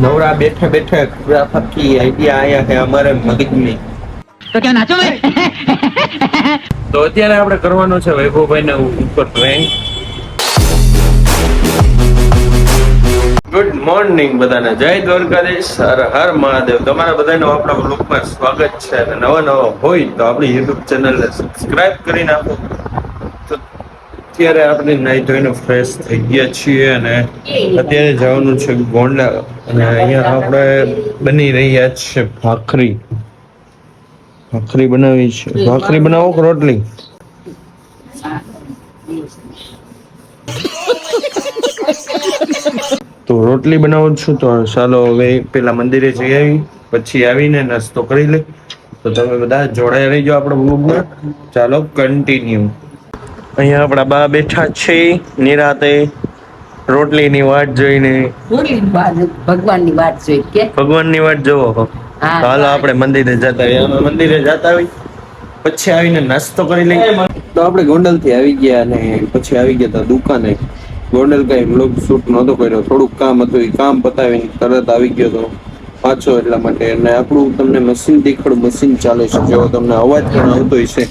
नवरा बैठे बैठे खुराफत की आइडिया आया है हमारे मगज में तो क्या नाचो मैं તો અત્યારે આપણે કરવાનો છે વૈભવભાઈ ને ઉપર પ્રેન્ક. ગુડ મોર્નિંગ બધાને, જય દ્વારકાધીશ, હર હર મહાદેવ. તમારા બધાનો આપણા બ્લોગમાં સ્વાગત છે. અને નવા હોય તો આપણી યુટ્યુબ ચેનલને સબસ્ક્રાઇબ કરી નાખો. તો અત્યારે આપણે નાઈ ધોઈને ફ્રેશ થઈ ગયા છીએ અને અત્યારે જવાનું છે ગોંડલા. અને અહીંયા આપણે બની રહ્યા છે ભાખરી. ભાખરી બનાવી છે. ભાખરી બનાવો કે રોટલી? તો રોટલી બનાવું છું. તો ચાલો હવે પેલા મંદિરે જઈ આવી, પછી આવીને નાસ્તો કરી લે. તો તમે બધા જોડાઈ રહીજો આપણા બ્લોગમાં. ચાલો કન્ટિન્યુ. અહીંયા આપણા બા બેઠા છે નિરાતે રોટલીની વાટ જોઈને. ભગવાનની વાટ જોઈ કે ભગવાનની વાટ જોવો. હાલો આપણે મંદિરે જતા આવીએ. અમે મંદિરે જતા આવી પછી આવીને નાસ્તો કરી લઈએ. તો આપણે ગોંડલ થી આવી ગયા અને પછી આવી ગયા હતા દુકાને. ગોંડલ કઈ વ્લોગ શૂટ નહોતો કર્યો, થોડુંક કામ હતું, એ કામ પતાવીને તરત આવી ગયો તો પાછો. એટલા માટે અને આપણું તમને મશીન દેખાડું. મશીન ચાલે છે, જેવો તમને અવાજ પણ આવતો હશે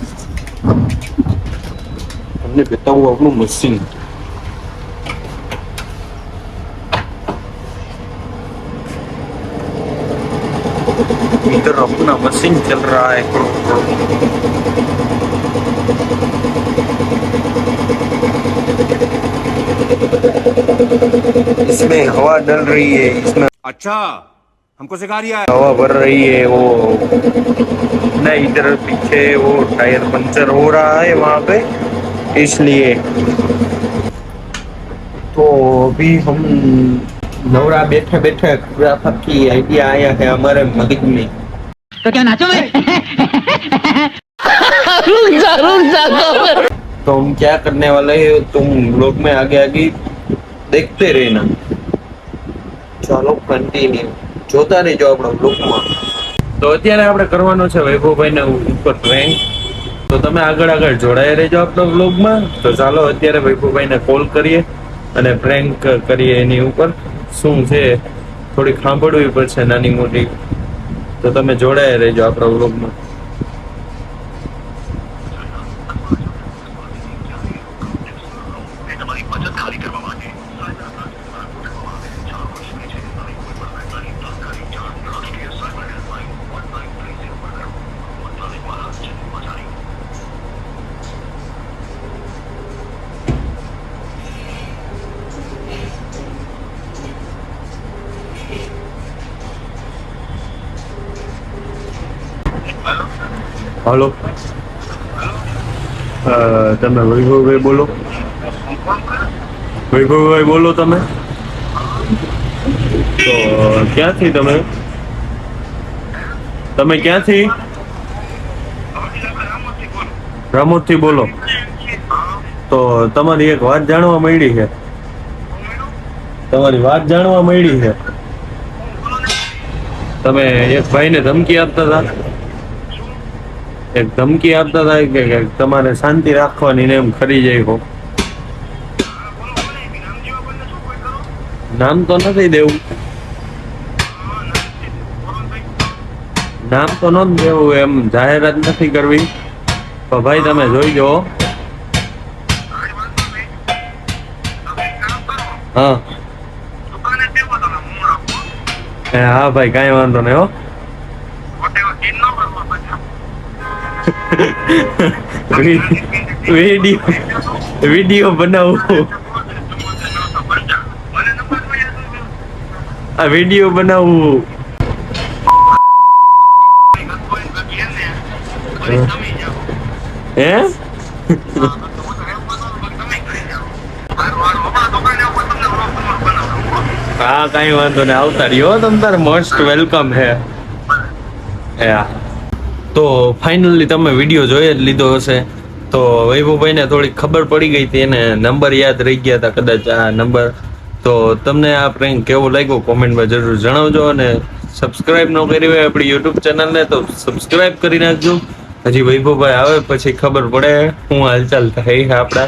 તમને બતાવું આપણું મશીન. इधर अपना मशीन चल रहा है. इसमें हवा डल रही है. इसमें अच्छा हमको सिखा रिया है. हवा भर रही है. वो नहीं, इधर पीछे वो टायर पंचर हो रहा है वहाँ पे, इसलिए. तो अभी हम नवरा बैठे बैठे खुराफत की आइडिया आया है हमारे मगज में. तो क्या नाचो मैं तो हम क्या करने वाले हैं तुम लोग में आगे आगे देखते रहना. ચાલો કન્ટિન્યુ જોતા રહેજો આપણા બ્લોગમાં. તો અત્યારે આપણે કરવાનો છે વૈભવભાઈ ને ઉપર પ્રેન્ક. તો તમે આગળ આગળ જોડાઈ રહેજો આપણા બ્લોગમાં. તો ચાલો અત્યારે વૈભવભાઈ ને કોલ કરીએ અને પ્રેન્ક કરીએ એની ઉપર. શું છે થોડી સાંભળવી પડશે નાની મોટી. તો તમે જોડાઈ રહેજો આપણા વ્લોગમાં. હલો, તમે વૈભવભાઈ બોલો? વૈભવભાઈ બોલો તમે? તો ક્યાંથી તમે ક્યાંથી? રામોદથી બોલો. તો તમારી એક વાત જાણવા મળી છે. તમે એક ભાઈને ધમકી આપતા હતા. એક ધમકી આપતા હતા કે તમારે શાંતિ રાખવાની ને એમ ખરી જાય હો. નામ તો નથી દેવું. નામ તો નથી દેવું, એમ જાહેરાત નથી કરવી. તો ભાઈ તમે જોઈજો. હા હા ભાઈ, કાંઈ વાંધો નહીં હો. વિડીયો બનાવું. આ વિડીયો બનાવવું. હે હા, કઈ વાંધો નહીં, આવતા રહ્યો. તમ તારે મોસ્ટ વેલકમ હે. તો ફાઇનલી તમે વિડીયો જોઈ જ લીધો હશે. તો વૈભવભાઈને થોડી ખબર પડી ગઈ હતી, એને નંબર યાદ રહી ગયા હતા કદાચ આ નંબર. તો તમને આ પ્રેન્ક કેવો લાગ્યો કોમેન્ટમાં જરૂર જણાવજો. અને સબસ્ક્રાઇબ ન કરી હોય આપણી યુટ્યુબ ચેનલને તો સબસ્ક્રાઇબ કરી નાખજો. હજી વૈભવભાઈ આવે પછી ખબર પડે શું હાલચાલ થાય આપણા.